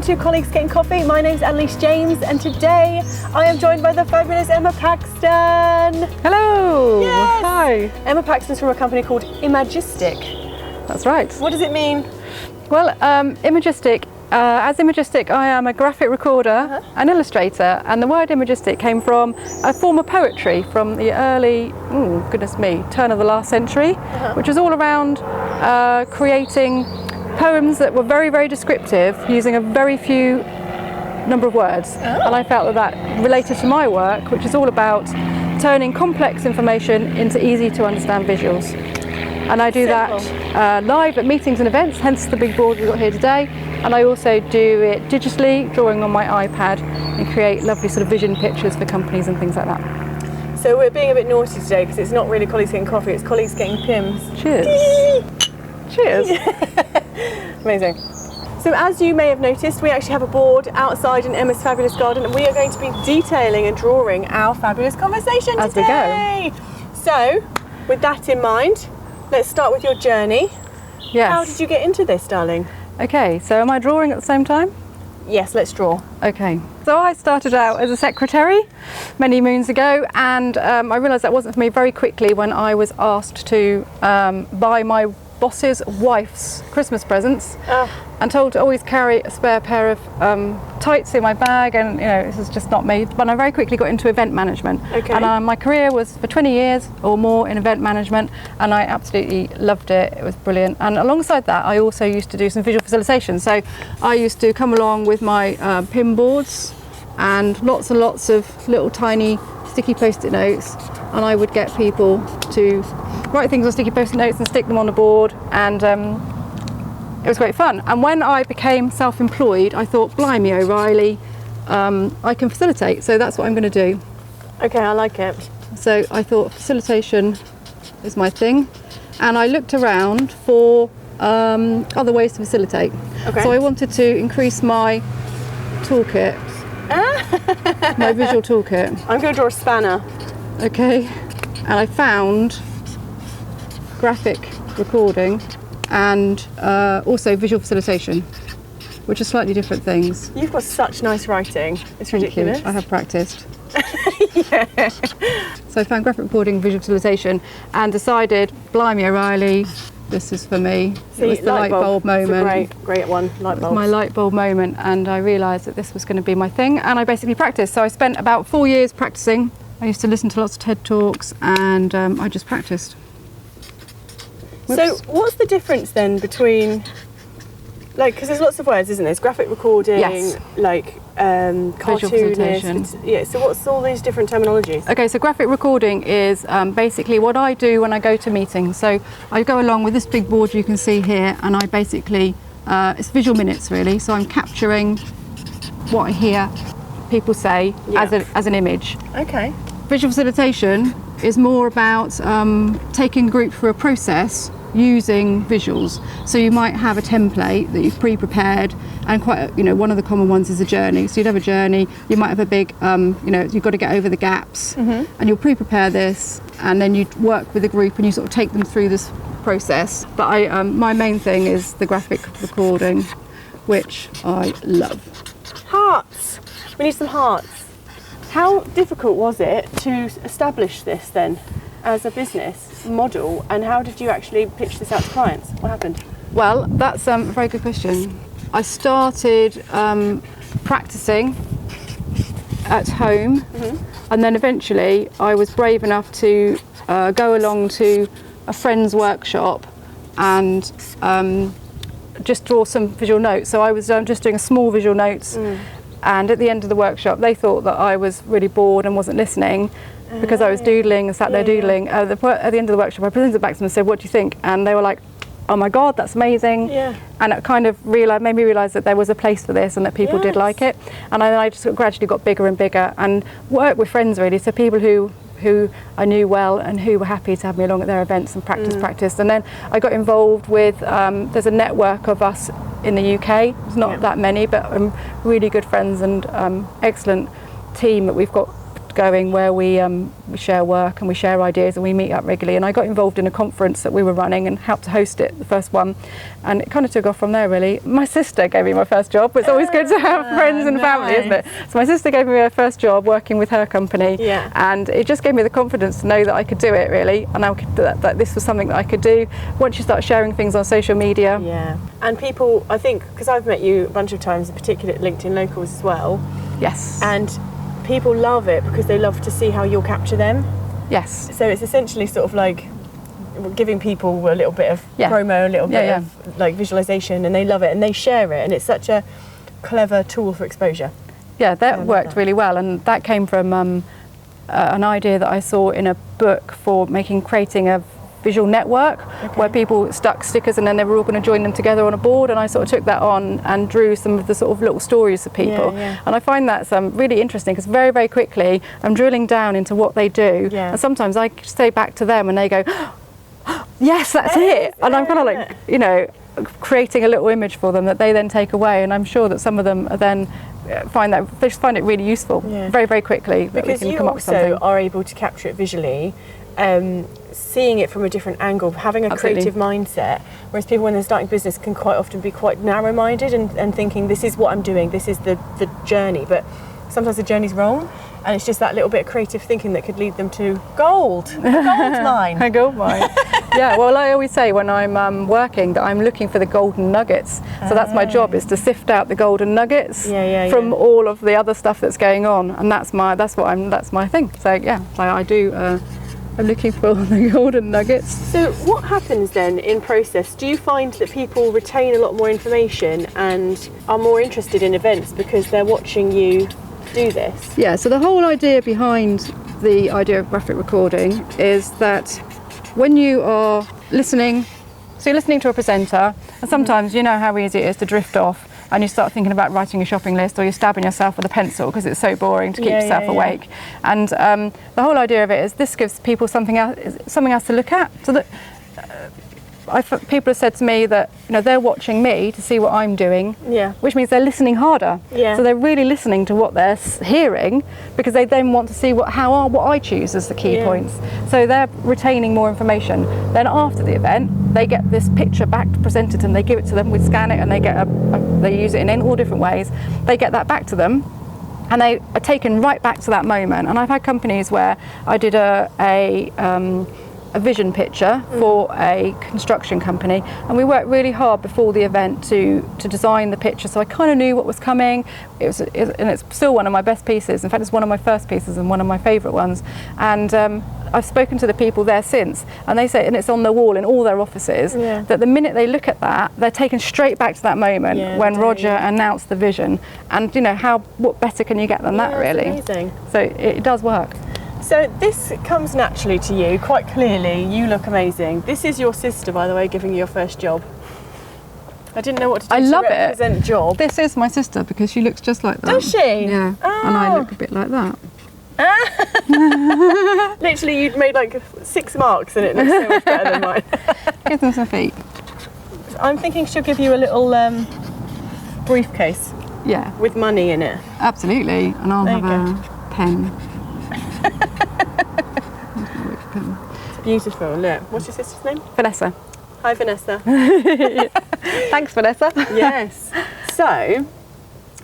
to Colleagues Getting Coffee. My name's Annelies James, and today I am joined by the fabulous Emma Paxton. Hello! Yes. Hi! Emma Paxton's from a company called Imagistic. That's right. What does it mean? Well, Imagistic, as Imagistic, I am a graphic recorder and illustrator, and the word Imagistic came from a form of poetry from the early, turn of the last century, which was all around creating poems that were very, very descriptive, using a very few number of words. And I felt that related to my work, which is all about turning complex information into easy to understand visuals. And I do that live at meetings and events, hence the big board we've got here today. And I also do it digitally, drawing on my iPad, and create lovely sort of vision pictures for companies and things like that. So we're being a bit naughty today because it's not really Colleagues Getting Coffee, it's Colleagues Getting Pimms. Cheers. Cheers. Amazing. So as you may have noticed, we actually have a board outside in Emma's fabulous garden, and we are going to be detailing and drawing our fabulous conversation As today. we go. So, with that in mind, let's start with your journey. Yes. How did you get into this, darling? Okay, so am I drawing at the same time? Yes, let's draw. Okay, so I started out as a secretary many moons ago, and I realised that wasn't for me very quickly when I was asked to buy my boss's wife's Christmas presents and told to always carry a spare pair of tights in my bag, and this is just not me. But I very quickly got into event management, and my career was for 20 years or more in event management, and I absolutely loved it. It was brilliant. And alongside that, I also used to do some visual facilitation. So I used to come along with my pin boards and lots of little tiny sticky post-it notes, and I would get people to write things on sticky post-it notes and stick them on the board, and it was great fun. And when I became self-employed, I thought, blimey O'Reilly, I can facilitate, so that's what I'm going to do. Okay, I like it. So I thought facilitation is my thing, and I looked around for other ways to facilitate. Okay. So I wanted to increase my toolkit, my visual toolkit. I'm going to draw a spanner. Okay, and I found graphic recording and also visual facilitation, which are slightly different things. You've got such nice writing. It's ridiculous. I have practiced. Yeah. So I found graphic recording, visual facilitation, and decided, blimey O'Reilly, this is for me. It was the light bulb moment. It's a great one, light bulb. It was my light bulb moment, and I realised that this was going to be my thing, and I basically practiced. So I spent about 4 years practicing. I used to listen to lots of TED Talks, and I just practiced. Whoops. So what's the difference then between, because there's lots of words, isn't there? There's graphic recording, cartoonist. Yeah, so what's all these different terminologies? Okay, so graphic recording is basically what I do when I go to meetings. So I go along with this big board you can see here, and I basically, it's visual minutes really, so I'm capturing what I hear people say as an image. Okay. Visual facilitation is more about taking a group through a process using visuals. So you might have a template that you've pre-prepared, and one of the common ones is a journey. So you'd have a journey, you might have a big, you've got to get over the gaps, and you'll pre-prepare this, and then you work with a group and you sort of take them through this process. But my main thing is the graphic recording, which I love. Hearts. We need some hearts. How difficult was it to establish this then as a business model, and how did you actually pitch this out to clients? What happened? Well, that's a very good question. I started practicing at home, and then eventually I was brave enough to go along to a friend's workshop and just draw some visual notes. So I was just doing a small visual notes. And at the end of the workshop, they thought that I was really bored and wasn't listening because I was doodling and sat there doodling. At the end of the workshop, I presented it back to them and said, "What do you think?" And they were like, "Oh my God, that's amazing!" Yeah. And it kind of made me realise that there was a place for this and that people did like it. And then I just gradually got bigger and bigger and worked with friends really, so people who I knew well and who were happy to have me along at their events and practiced. And then I got involved with, there's a network of us in the UK, it's not that many, but really good friends and excellent team that we've got going where we share work and we share ideas and we meet up regularly. And I got involved in a conference that we were running and helped to host it, the first one, and it kind of took off from there really. My sister gave me my first job. It's always good to have friends and family, isn't it? So my sister gave me my first job working with her company, and it just gave me the confidence to know that I could do it really, and that this was something that I could do. Once you start sharing things on social media. Yeah, and people, I think, because I've met you a bunch of times, particularly at LinkedIn Locals as well. Yes. And people love it because they love to see how you'll capture them. Yes. So it's essentially sort of like giving people a little bit of promo, a little bit of like visualization, and they love it and they share it, and it's such a clever tool for exposure. Yeah, that worked really well, and that came from an idea that I saw in a book for creating a visual network where people stuck stickers and then they were all going to join them together on a board, and I sort of took that on and drew some of the sort of little stories of people. And I find that really interesting because very, very quickly I'm drilling down into what they do, and sometimes I say back to them and they go, yes, that's it, and I'm kind of like, you know, creating a little image for them that they then take away, and I'm sure that some of them are then find it really useful very, very quickly, because you also are able to capture it visually, seeing it from a different angle, having a creative mindset, whereas people when they're starting business can quite often be quite narrow-minded and thinking this is what I'm doing, this is the journey, but sometimes the journey's wrong, and it's just that little bit of creative thinking that could lead them to gold, a gold mine. A gold mine. Yeah, well, I always say when I'm working that I'm looking for the golden nuggets. So that's my job, is to sift out the golden nuggets from all of the other stuff that's going on, and that's my thing. So yeah, so I do. I'm looking for the golden nuggets. So what happens then in process? Do you find that people retain a lot more information and are more interested in events because they're watching you do this? Yeah, so the whole idea behind the idea of graphic recording is that when you are listening, so you're listening to a presenter, and sometimes you know how easy it is to drift off and you start thinking about writing a shopping list, or you're stabbing yourself with a pencil because it's so boring to keep yourself awake. And the whole idea of it is this gives people something else to look at. So that people have said to me that they're watching me to see what I'm doing, which means they're listening harder. So they're really listening to what they're hearing because they then want to see what I choose as the key points. So they're retaining more information. Then after the event, they get this picture back presented and they give it to them. We scan it and they get they use it in all different ways. They get that back to them, and they are taken right back to that moment. And I've had companies where I did a vision picture for a construction company, and we worked really hard before the event to design the picture, so I kind of knew what was coming. And it's still one of my best pieces. In fact, it's one of my first pieces and one of my favourite ones. And I've spoken to the people there since, and they say, and it's on the wall in all their offices, that the minute they look at that, they're taken straight back to that moment when Roger announced the vision. And what better can you get than that, really? Amazing. So it does work. So this comes naturally to you, quite clearly. You look amazing. This is your sister, by the way, giving you your first job. I didn't know what to do to represent job. This is my sister because she looks just like that. Does she? Yeah. Oh. And I look a bit like that. Literally, you'd made like 6 marks and it looks so much better than mine. Give them some feet. I'm thinking she'll give you a little briefcase. Yeah. With money in it. Absolutely. And I'll have a pen. It's beautiful. Look, what's your sister's name? Vanessa. Hi, Vanessa. Thanks, Vanessa. Yes. So,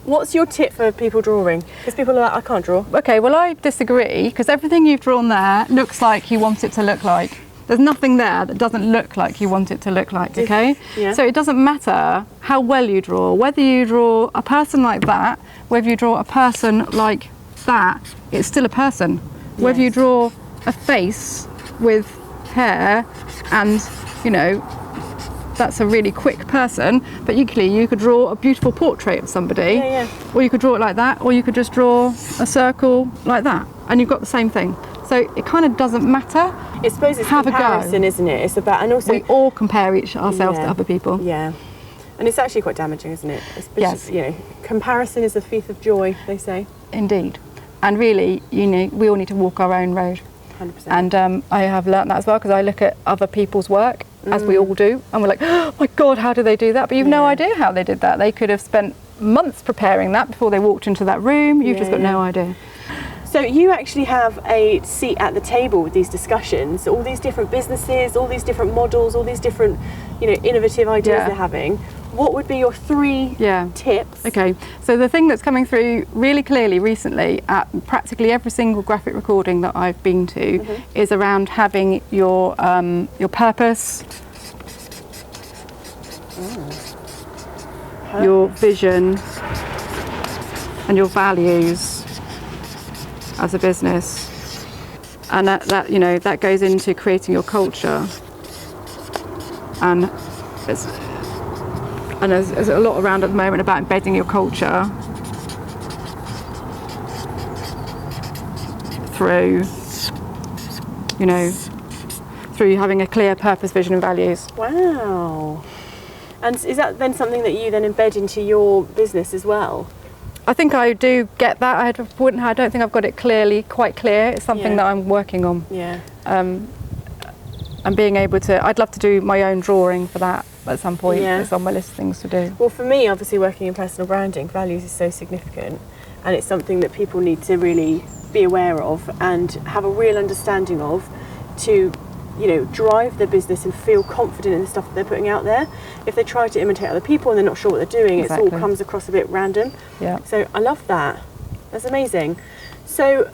what's your tip for people drawing? Because people are like, I can't draw. Okay, well, I disagree, because everything you've drawn there looks like you want it to look like. There's nothing there that doesn't look like you want it to look like, okay? Yeah. So it doesn't matter how well you draw, whether you draw a person like that, whether you draw a person like that, it's still a person. Whether you draw a face with hair and, that's a really quick person, but equally you could draw a beautiful portrait of somebody, or you could draw it like that, or you could just draw a circle like that, and you've got the same thing. So it kind of doesn't matter. I suppose it's comparison, isn't it? It's about, and also we all compare ourselves to other people. Yeah, and it's actually quite damaging, isn't it? Yes. Comparison is the thief of joy, they say. Indeed, and really, we all need to walk our own road. 100%. And I have learnt that as well, because I look at other people's work, as we all do, and we're like, oh my God, how do they do that? But you've no idea how they did that. They could have spent months preparing that before they walked into that room. You've just got no idea. So you actually have a seat at the table with these discussions, all these different businesses, all these different models, all these different, innovative ideas they're having. What would be your 3 tips? Okay, so the thing that's coming through really clearly recently at practically every single graphic recording that I've been to is around having your purpose, your vision, and your values as a business, and that goes into creating your culture, and there's a lot around at the moment about embedding your culture through having a clear purpose, vision and values. Wow. And is that then something that you then embed into your business as well? I think I do get that. I don't think I've got it quite clear. It's something that I'm working on. Yeah. And being able to, I'd love to do my own drawing for that at some point. It's on my list of things to do. Well, for me, obviously working in personal branding, values is so significant, and it's something that people need to really be aware of and have a real understanding of to, drive their business and feel confident in the stuff that they're putting out there. If they try to imitate other people and they're not sure what they're doing, it all comes across a bit random. Yeah. So I love that. That's amazing. So,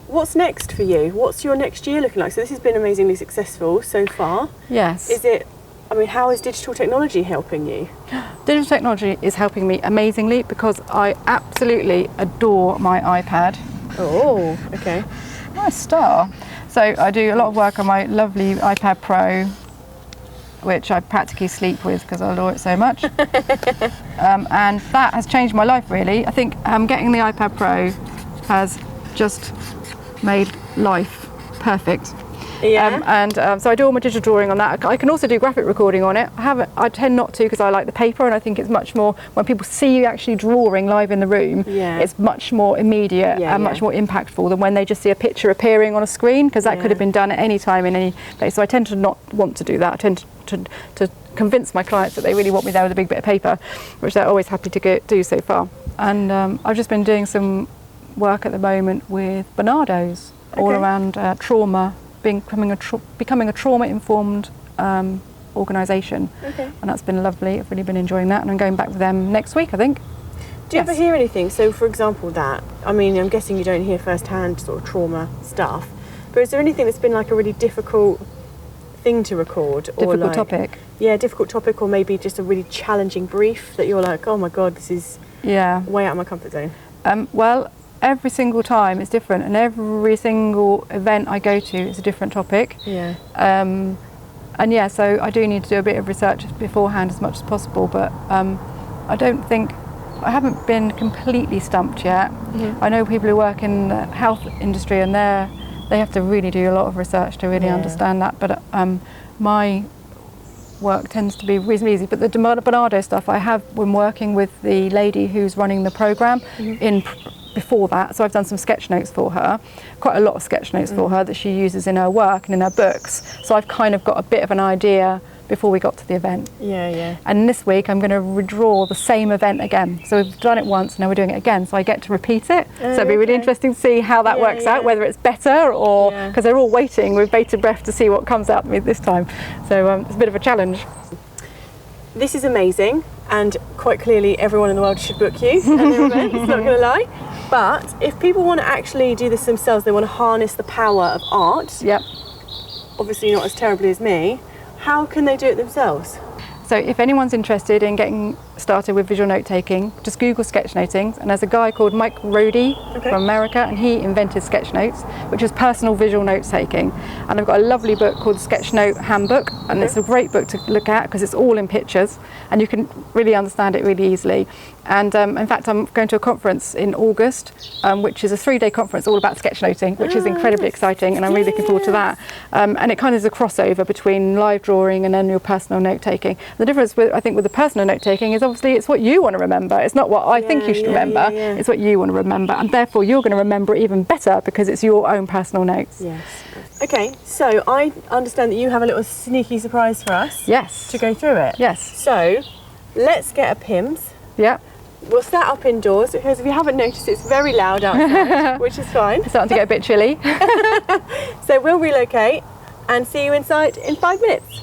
what's next for you? What's your next year looking like? So this has been amazingly successful so far. Yes. How is digital technology helping you? Digital technology is helping me amazingly because I absolutely adore my iPad. Oh, okay. Nice star. So I do a lot of work on my lovely iPad Pro, which I practically sleep with because I adore it so much. And that has changed my life really. I think getting the iPad Pro has just made life perfect. Yeah. So I do all my digital drawing on that. I can also do graphic recording on it. I tend not to because I like the paper, and I think it's much more, when people see you actually drawing live in the room, it's much more immediate and much more impactful than when they just see a picture appearing on a screen, because that could have been done at any time in any place. So I tend to not want to do that. I tend to convince my clients that they really want me there with a big bit of paper, which they're always happy to do so far. And I've just been doing some work at the moment with Barnardo's all around trauma, becoming a trauma-informed organisation. Okay. And that's been lovely. I've really been enjoying that, and I'm going back with them next week, I think. Do you ever hear anything? So, for example, I'm guessing you don't hear first-hand sort of trauma stuff, but is there anything that's been like a really difficult thing to record? Difficult topic? Yeah, difficult topic, or maybe just a really challenging brief that you're like, oh my God, this is way out of my comfort zone. Well, every single time it's different, and every single event I go to is a different topic. Yeah. So I do need to do a bit of research beforehand as much as possible, but I haven't been completely stumped yet. I know people who work in the health industry, and they have to really do a lot of research to really understand that, but my work tends to be reasonably easy. But the Barnardo stuff, I have been working with the lady who's running the programme before that, so I've done some sketch notes for her, quite a lot of sketch notes for her that she uses in her work and in her books, so I've kind of got a bit of an idea before we got to the event. And this week I'm going to redraw the same event again, so we've done it once, now we're doing it again, so I get to repeat it. So it'll be really interesting to see how that works out, whether it's better, or because they're all waiting with bated breath to see what comes out of me this time, so it's a bit of a challenge. This is amazing, and quite clearly everyone in the world should book you at their event, not going to lie. But if people want to actually do this themselves, they want to harness the power of art, obviously not as terribly as me, how can they do it themselves? So if anyone's interested in getting started with visual note taking, just Google sketchnoting, and there's a guy called Mike Rohde from America, and he invented sketchnotes, which is personal visual note taking. And I've got a lovely book called Sketchnote Handbook, and it's a great book to look at because it's all in pictures and you can really understand it really easily. And in fact, I'm going to a conference in August, which is a 3-day conference all about sketchnoting, which is incredibly exciting, and I'm really looking forward to that. And it kind of is a crossover between live drawing and then your personal note taking. The difference, I think, with the personal note taking is obviously it's what you want to remember. It's not what I think you should remember. It's what you want to remember, and therefore you're going to remember it even better because it's your own personal notes. Yes. Okay, so I understand that you have a little sneaky surprise for us. Yes. To go through it. Yes. So let's get a Pimms. Yeah. We'll set up indoors because if you haven't noticed, it's very loud outside, which is fine. It's starting to get a bit chilly. So we'll relocate and see you inside in 5 minutes.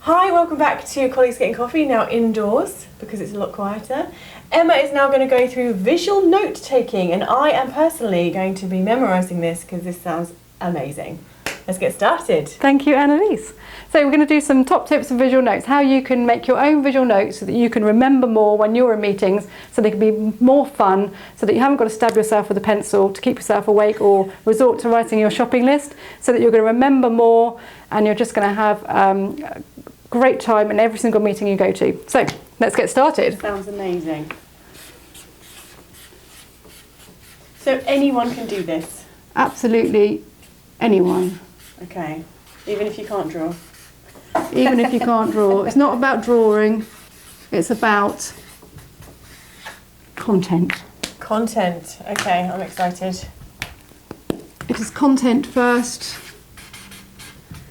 Hi, welcome back to Colleagues Getting Coffee, now indoors because it's a lot quieter. Emma is now going to go through visual note taking, and I am personally going to be memorising this because this sounds amazing. Let's get started. Thank you, Annelies. So we're going to do some top tips for visual notes, how you can make your own visual notes so that you can remember more when you're in meetings, so they can be more fun, so that you haven't got to stab yourself with a pencil to keep yourself awake or resort to writing your shopping list, so that you're going to remember more and you're just going to have a great time in every single meeting you go to. So let's get started. Sounds amazing. So anyone can do this? Absolutely anyone. Okay, even if you can't draw? Even if you can't draw. It's not about drawing, it's about content. Content, okay, I'm excited. It is content first.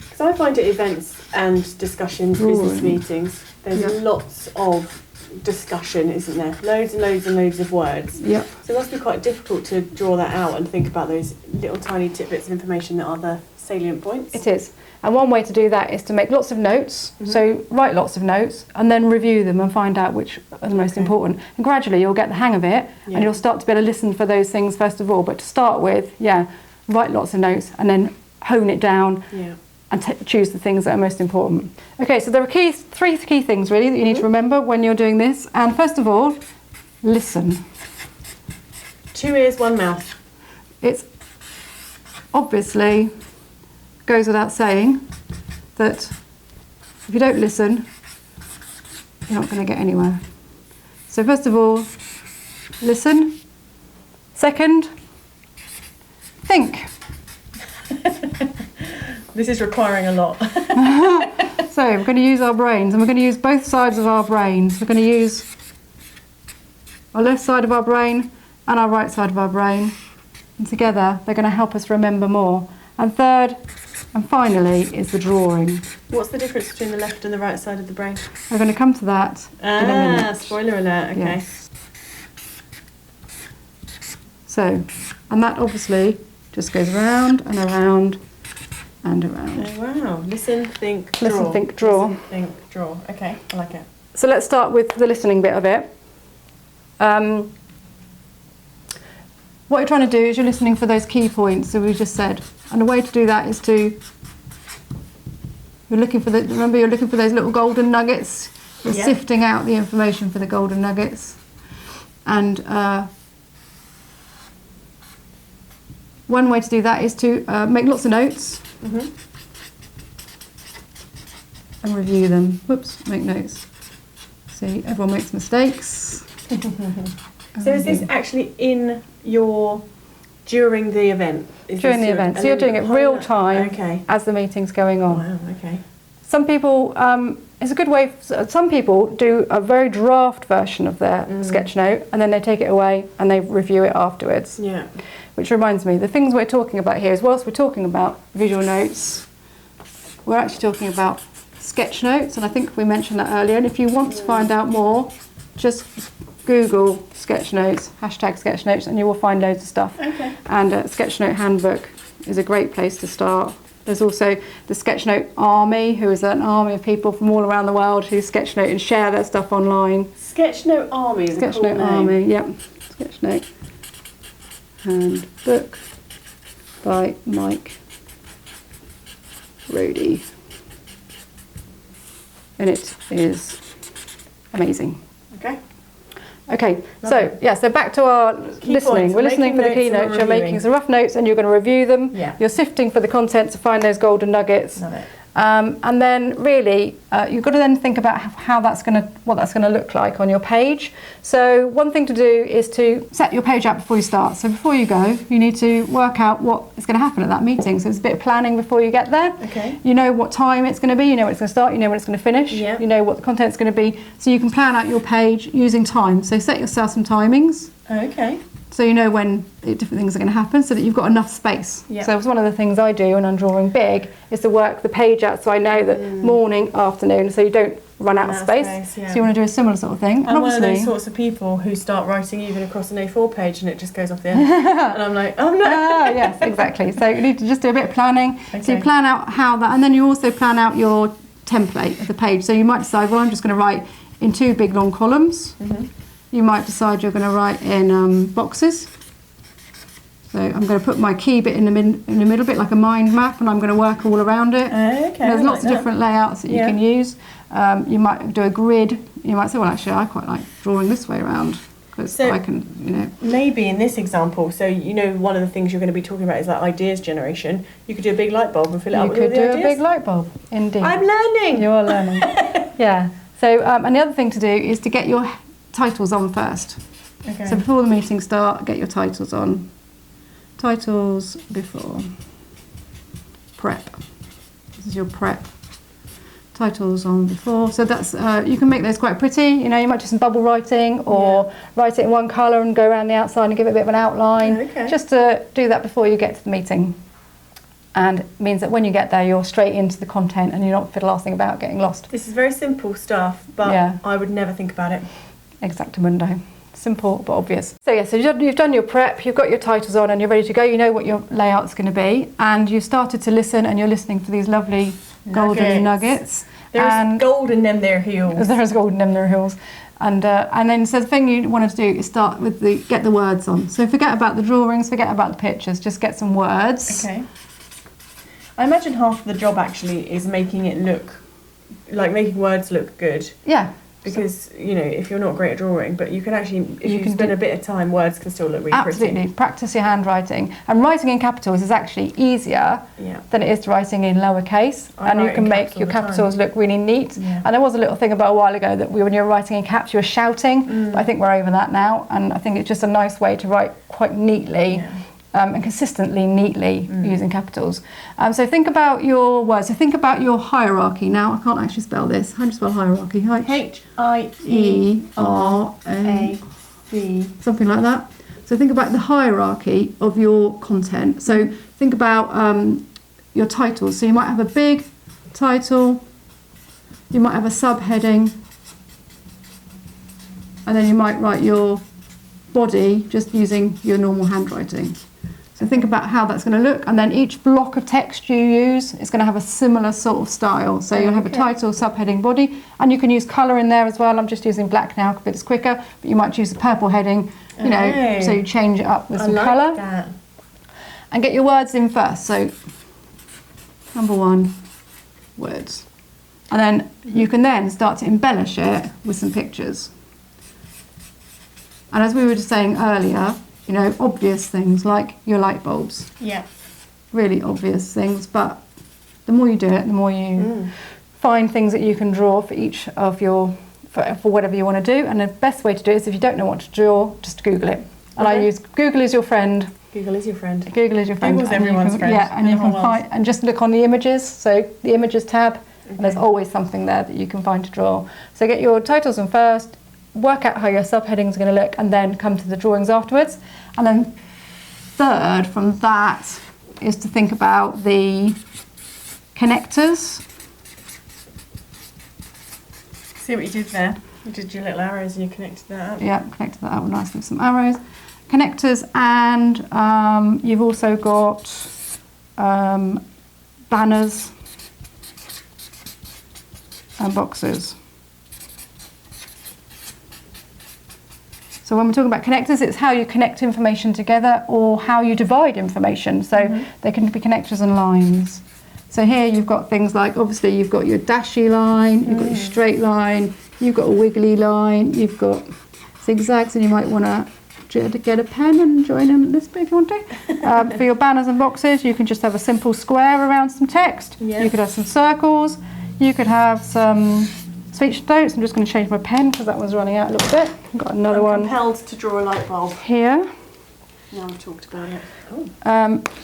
Because I find at events and discussions, business meetings, there's lots of discussion, isn't there? Loads and loads and loads of words. Yep. So it must be quite difficult to draw that out and think about those little tiny tidbits of information that are the salient points. It is. And one way to do that is to make lots of notes. So write lots of notes and then review them and find out which are the most important. And gradually you'll get the hang of it and you'll start to be able to listen for those things first of all. But to start with, write lots of notes and then hone it down and choose the things that are most important. Okay, so there are three key things really that you need to remember when you're doing this. And first of all, listen. 2 ears, 1 mouth. It's obviously goes without saying that if you don't listen, you're not going to get anywhere. So first of all, listen. Second, think. This is requiring a lot. So we're going to use our brains, and we're going to use both sides of our brains. We're going to use our left side of our brain and our right side of our brain, and together they're going to help us remember more. And third and finally is the drawing. What's the difference between the left and the right side of the brain? We're going to come to that in a minute. Spoiler alert, okay. Yes. So, and that obviously just goes around and around and around. Oh wow, listen, think, draw. Listen, think, draw. Listen, think, draw. Okay, I like it. So let's start with the listening bit of it. What you're trying to do is you're listening for those key points that we just said. And the way to do that is you're looking for those little golden nuggets. You're sifting out the information for the golden nuggets. And one way to do that is to make lots of notes and review them. Whoops, make notes. See, everyone makes mistakes. So is this actually in during the event? During the event. So you're doing it real time as the meeting's going on. Wow, okay. Some people, it's a good way, some people do a very draft version of their sketch note and then they take it away and they review it afterwards. Yeah. Which reminds me, the things we're talking about here is whilst we're talking about visual notes, we're actually talking about sketch notes, and I think we mentioned that earlier. And if you want to find out more, just Google sketch notes, hashtag sketch notes, and you will find loads of stuff. Okay. And Sketch Note Handbook is a great place to start. There's also the Sketch Note Army, who is an army of people from all around the world who sketch note and share their stuff online. Sketch Note Army is Sketch a cool Note name. Army, yep. Sketch Note Handbook by Mike Rodey. And it is amazing. Okay, so so back to our listening. We're listening for the keynotes, you're making some rough notes and you're going to review them. Yeah. You're sifting for the content to find those golden nuggets. Love it. And then really, you've got to then think about what that's going to look like on your page. So one thing to do is to set your page out before you start. So before you go, you need to work out what is going to happen at that meeting. So it's a bit of planning before you get there. Okay. You know what time it's going to be, you know when it's going to start, you know when it's going to finish, you know what the content's going to be. So you can plan out your page using time. So set yourself some timings. Okay. So you know when different things are going to happen so that you've got enough space. Yep. So it's one of the things I do when I'm drawing big is to work the page out so I know that morning, afternoon, so you don't run out of space. Yeah. So you want to do a similar sort of thing. I'm one of those sorts of people who start writing even across an A4 page and it just goes off the end. And I'm like, oh no. Yes, exactly. So you need to just do a bit of planning. Okay. So you plan out how that, and then you also plan out your template of the page. So you might decide, well, I'm just going to write in 2 big long columns. You might decide you're going to write in boxes. So I'm going to put my key bit in the middle bit, like a mind map, and I'm going to work all around it. Okay. There's lots of different layouts that you can use. You might do a grid. You might say, well, actually, I quite like drawing this way around because I can, you know. Maybe in this example, so you know, one of the things you're going to be talking about is like ideas generation. You could do a big light bulb and fill it up with all the ideas. You could do a big light bulb, indeed. I'm learning. You are learning. Yeah. So, and the other thing to do is to get your titles on first. Okay. So before the meeting start, get your titles on. Titles before. Prep. This is your prep. Titles on before. So that's, you can make those quite pretty. You know, you might do some bubble writing or write it in one colour and go around the outside and give it a bit of an outline. Okay. Just to do that before you get to the meeting. And it means that when you get there, you're straight into the content and you're not fiddle-arsing about getting lost. This is very simple stuff, but I would never think about it. Exactamundo. Simple but obvious. So yeah, so you've done your prep, you've got your titles on and you're ready to go. You know what your layout's going to be, and you've started to listen and you're listening for these lovely golden nuggets. There's gold in them there heels. There's gold in them there heels. And then so the thing you want to do is start with get the words on. So forget about the drawings, forget about the pictures, just get some words. Okay. I imagine half of the job actually is making it look, like making words look good. Yeah. Because, you know, if you're not great at drawing, but you can actually, if you spend a bit of time, words can still look really absolutely pretty. Practice your handwriting. And writing in capitals is actually easier than it is to writing in lowercase. And you can make your capitals look really neat. Yeah. And there was a little thing about a while ago that when you were writing in caps, you were shouting. But I think we're over that now. And I think it's just a nice way to write quite neatly. And consistently, neatly using capitals. So think about your words. So think about your hierarchy. Now, I can't actually spell this. How do you spell hierarchy? H-I-E-R-A-C. Something like that. So think about the hierarchy of your content. So think about your titles. So you might have a big title. You might have a subheading. And then you might write your body just using your normal handwriting. So think about how that's going to look, and then each block of text you use is going to have a similar sort of style. So you'll have a title, subheading, body, and you can use colour in there as well. I'm just using black now because it's quicker, but you might choose a purple heading, you know, so you change it up with some colour. That. And get your words in first. So number 1, words. And then you can then start to embellish it with some pictures. And as we were just saying earlier, you know, obvious things like your light bulbs. Yeah. Really obvious things, but the more you do it, the more you find things that you can draw for each of your, for whatever you want to do. And the best way to do it is if you don't know what to draw, just Google it. And I use Google is your friend. Google is your friend. Google is your friend. Google's everyone's friend. Yeah, and you can find, and just look on the images. So the images tab, and there's always something there that you can find to draw. So get your titles in first, work out how your subheadings are going to look, and then come to the drawings afterwards. And then third from that is to think about the connectors. See what you did there? You did your little arrows and you connected that up. Yeah, connected that up nicely with some arrows. Connectors, and you've also got banners and boxes. So when we're talking about connectors, it's how you connect information together or how you divide information. So they can be connectors and lines. So here you've got things like, obviously you've got your dashy line, you've got your straight line, you've got a wiggly line, you've got zigzags, and you might want to get a pen and join in this bit if you want to. For your banners and boxes, you can just have a simple square around some text. You could have some circles, you could have some speech notes. I'm just going to change my pen because that one's running out a little bit. I've got another one. I'm compelled to draw a light bulb. Here. Now I've talked about it.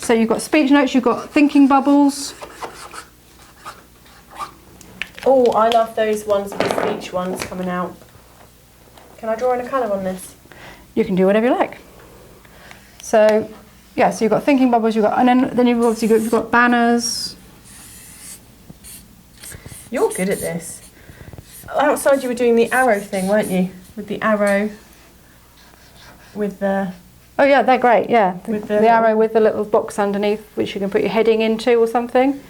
So you've got speech notes, you've got thinking bubbles. Oh, I love those ones with the speech ones coming out. Can I draw in a colour on this? You can do whatever you like. So, yeah, so you've got thinking bubbles, and then you've obviously you've got banners. You're good at this. outside you were doing the arrow thing, weren't you? With the arrow, with the... Oh yeah, they're great, yeah. With The arrow with the little box underneath, which you can put your heading into or something.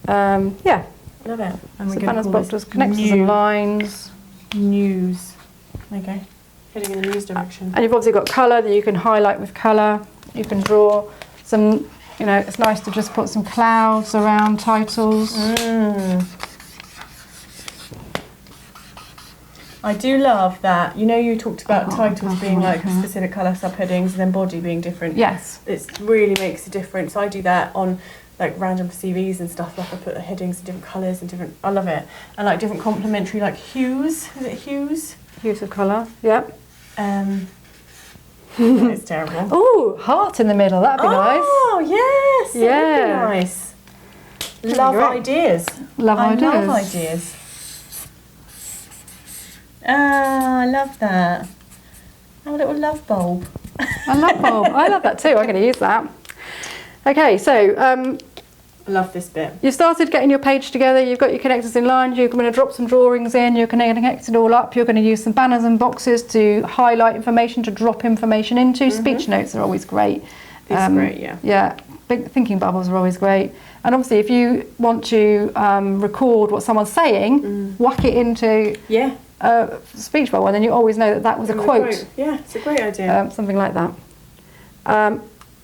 Yeah. Love it. And we're So going banners, to boxes, connectors and lines. News. Okay. Heading in the news direction. And you've obviously got colour that you can highlight with colour. You can draw some, you know, it's nice to just put some clouds around titles. I do love that. You know, you talked about titles being like specific colour subheadings and then body being different. Yes. It really makes a difference. I do that on like random CVs and stuff. Like I put the headings in different colours and different. I love it. And like different complementary like hues. Is it hues? Hues of colour. Yep. It's terrible. Oh, heart in the middle. That'd be nice. Oh yes. Yeah. That'd be nice. Love ideas. Love ideas. I love ideas. Ah, I love that. Oh, a little love bulb. I love bulb. I love that too. I'm going to use that. Okay, so I love this bit. you've started getting your page together. You've got your connectors in line. You're going to drop some drawings in. You're going to connect it all up. You're going to use some banners and boxes to highlight information, to drop information into. Speech notes are always great. It's great, yeah. Yeah, big thinking bubbles are always great. And obviously, if you want to record what someone's saying, whack it into a speech bubble, and then you always know that that was a quote. Yeah, it's a great idea. Something like that.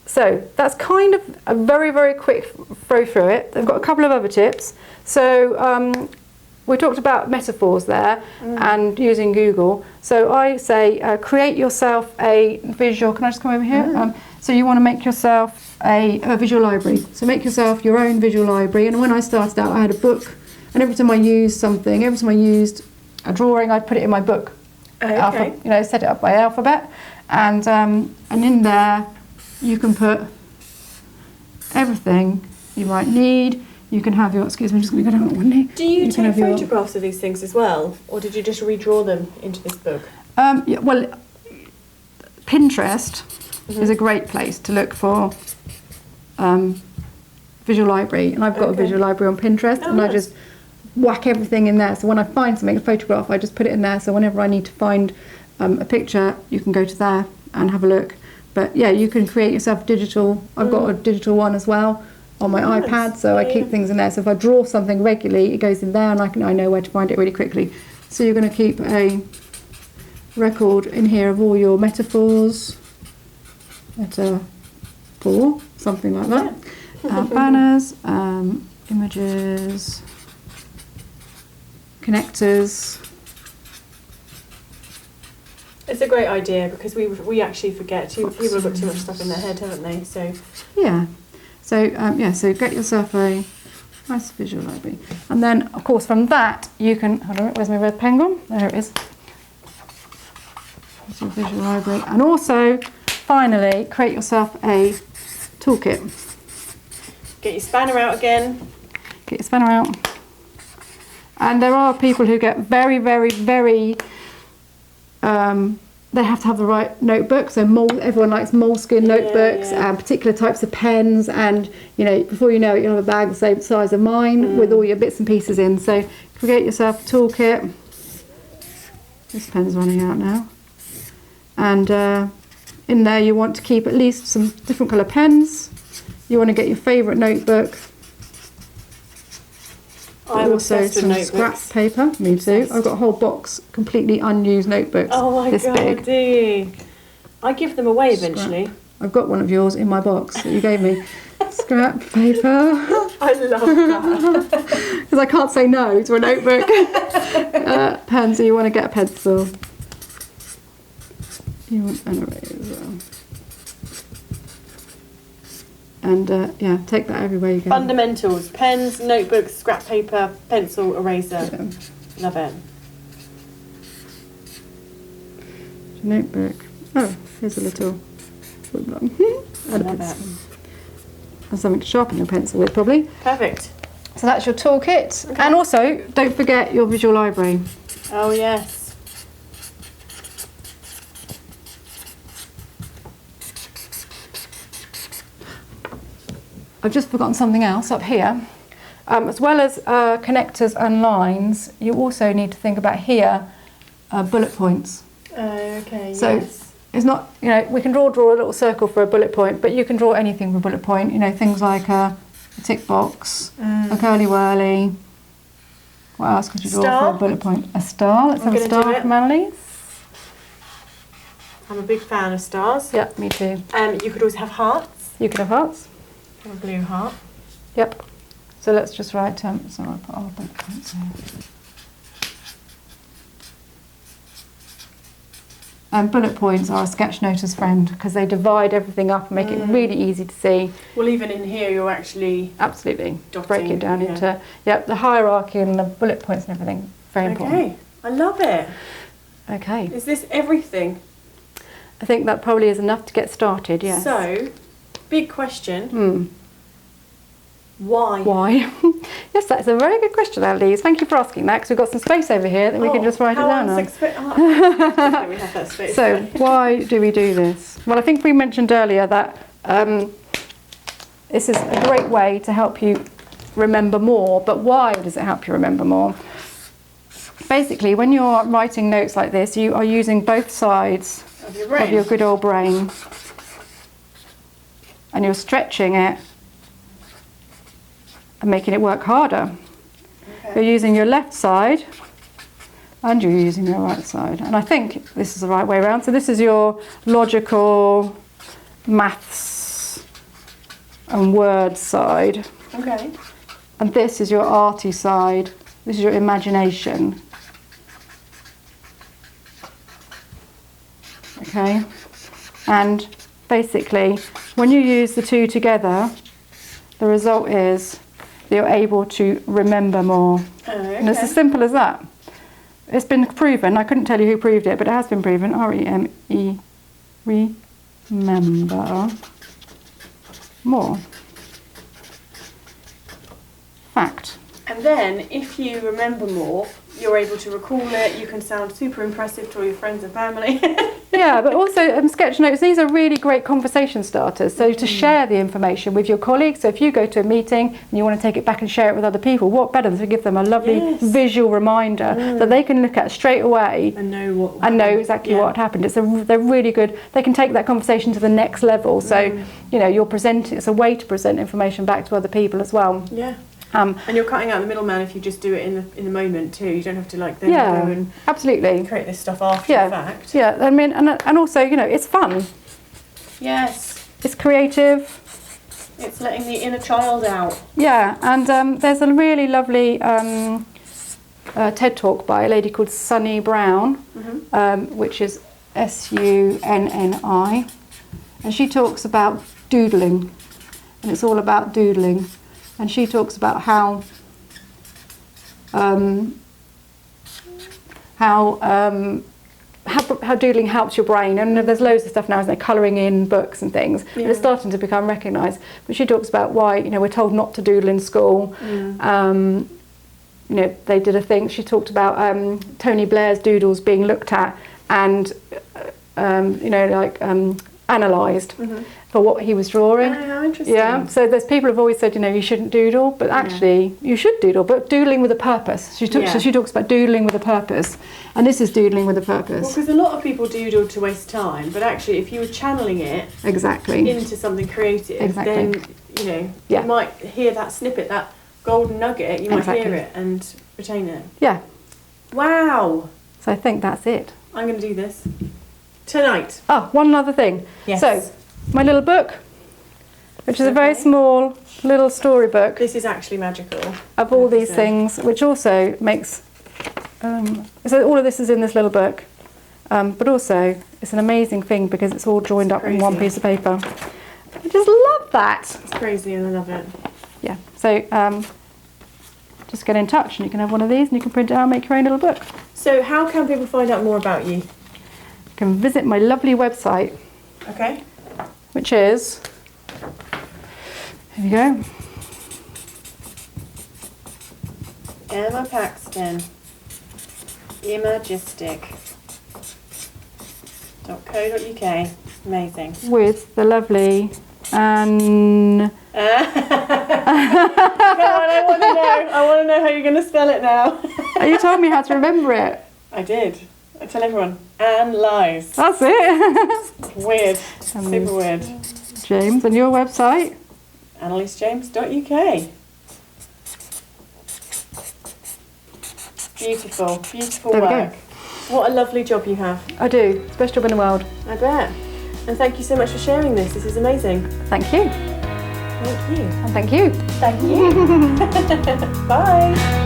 So that's kind of a very, very quick throw through it. They've got a couple of other tips. So we talked about metaphors there and using Google. So I say create yourself a visual. Can I just come over here? So you want to make yourself a visual library. So make yourself your own visual library. And when I started out, I had a book, and every time I used something, every time I used a drawing, I'd put it in my book. Okay. You know, set it up by alphabet, and in there you can put everything you might need. You can have your, excuse me, I'm just going to go down one knee. Do you take photographs of these things as well, or did you just redraw them into this book? Yeah, well, Pinterest is a great place to look for visual library, and I've got a visual library on Pinterest, and I just whack everything in there. So when I find something, a photograph, I just put it in there. So whenever I need to find a picture, you can go to there and have a look. But yeah, you can create yourself digital. I've got a digital one as well on my iPad, so I keep things in there. So if I draw something regularly, it goes in there, and I know where to find it really quickly. So you're going to keep a record in here of all your metaphors, metaphor, something like that. Banners, images, connectors. It's a great idea because we actually forget. People have got too much stuff in their head, haven't they? So yeah. So so get yourself a nice visual library, and then of course from that you can. Hold on, where's my red pen gone? There it is. There's your visual library, and also finally create yourself a toolkit. Get your spanner out again. Get your spanner out. And there are people who get very, very, very. They have to have the right notebook. So everyone likes moleskin notebooks and particular types of pens. And you know, before you know it, you'll have a bag the same size of mine with all your bits and pieces in. So create yourself a toolkit. This pen's running out now. And in there, you want to keep at least some different colour pens. You want to get your favourite notebook. I'm also some scrap paper. Me too. I've got a whole box completely unused notebooks. Oh my this god, big. dude. I give them away eventually. Scrap. I've got one of yours in my box that you gave me. Scrap paper. I love that. Because I can't say no to a notebook. Pen, so you want to get a pencil. You want an eraser. And yeah, take that everywhere you go. Fundamentals: pens, notebooks, scrap paper, pencil, eraser. Yeah. Love it. Notebook. Oh, here's a little. And Love it. And something to sharpen your pencil with, probably. Perfect. So that's your toolkit. Okay. And also, don't forget your visual library. Oh yes. I've just forgotten something else up here. As well as connectors and lines, you also need to think about here bullet points. Okay, So yes. it's not, you know, we can draw a little circle for a bullet point, but you can draw anything for a bullet point. You know, things like a tick box, a curly whirly. What else could you draw for a bullet point? A star. Let's have a star from Annelies. I'm a big fan of stars. Yep, me too. You could also have hearts. You could have hearts. Have a blue heart. Yep. So let's just write, so I'll put our bullet points here. Bullet points are a sketch noter's friend because they divide everything up and make it really easy to see. Well, even in here, you're actually absolutely dotting, break it down into the hierarchy and the bullet points and everything. Very important. Okay, I love it. Okay. Is this everything? I think that probably is enough to get started. Yes. So, big question. Why? Why? Yes, that's a very good question, Annelies. Thank you for asking that, because we've got some space over here that we can just write it down on. We have that space. So, why do we do this? Well, I think we mentioned earlier that this is a great way to help you remember more. But why does it help you remember more? Basically, when you're writing notes like this, you are using both sides of your good old brain, and you're stretching it and making it work harder. Okay. You're using your left side and you're using your right side. And I think this is the right way around. So this is your logical, maths and word side. Okay. And this is your arty side. This is your imagination. Okay. And basically, when you use the two together, the result is you're able to remember more. Oh, okay. And it's as simple as that. It's been proven, I couldn't tell you who proved it, but it has been proven, R-E-M-E, remember more. Fact. And then, if you remember more, you're able to recall it, you can sound super impressive to all your friends and family. Yeah, but also sketch notes, these are really great conversation starters. So to share the information with your colleagues, so if you go to a meeting and you want to take it back and share it with other people, what better than to give them a lovely visual reminder that they can look at straight away and know exactly what happened. They're really good. They can take that conversation to the next level. So, you know, you're presenting, it's a way to present information back to other people as well. Yeah. And you're cutting out the middleman if you just do it in the moment too. You don't have to like then go and absolutely create this stuff after the fact. Yeah, I mean, and also, you know, it's fun. Yes. It's creative. It's letting the inner child out. Yeah, and there's a really lovely TED talk by a lady called Sunny Brown, which is S-U-N-N-I, and she talks about doodling, and it's all about doodling. And she talks about how doodling helps your brain, and there's loads of stuff now, isn't there, colouring in books and things, and it's starting to become recognised. But she talks about why, you know, we're told not to doodle in school. You know, they did a thing. She talked about Tony Blair's doodles being looked at and you know, like analysed. For what he was drawing. Oh, how interesting. Yeah, so there's people have always said, you know, you shouldn't doodle, but actually you should doodle, but doodling with a purpose. So she talks about doodling with a purpose, and this is doodling with a purpose. Well, because a lot of people doodle to waste time, but actually if you were channeling it into something creative, then, you know, you might hear that snippet, that golden nugget, you might hear it and retain it. Yeah. Wow. So I think that's it. I'm going to do this tonight. Oh, one other thing. Yes. So, my little book, which is a very small little storybook. This is actually magical. Of all these things, which also makes, so all of this is in this little book, but also it's an amazing thing because it's all joined up in one piece of paper. I just love that. It's crazy and I love it. Yeah, so just get in touch and you can have one of these and you can print it out and make your own little book. So how can people find out more about you? You can visit my lovely website. Okay. Which is, here you go. Emma Paxton, Imagistic.co.uk. Amazing. With the lovely Anne. on, I want to know. I want to know how you're going to spell it now. You told me how to remember it. I did. I tell everyone. Annelies. That's it. Weird. Super weird. James, and your website? anneliesjames.uk. Beautiful, beautiful There we work. What a lovely job you have. I do. It's the best job in the world. I bet. And thank you so much for sharing this. This is amazing. Thank you. Thank you. And thank you. Thank you. Bye.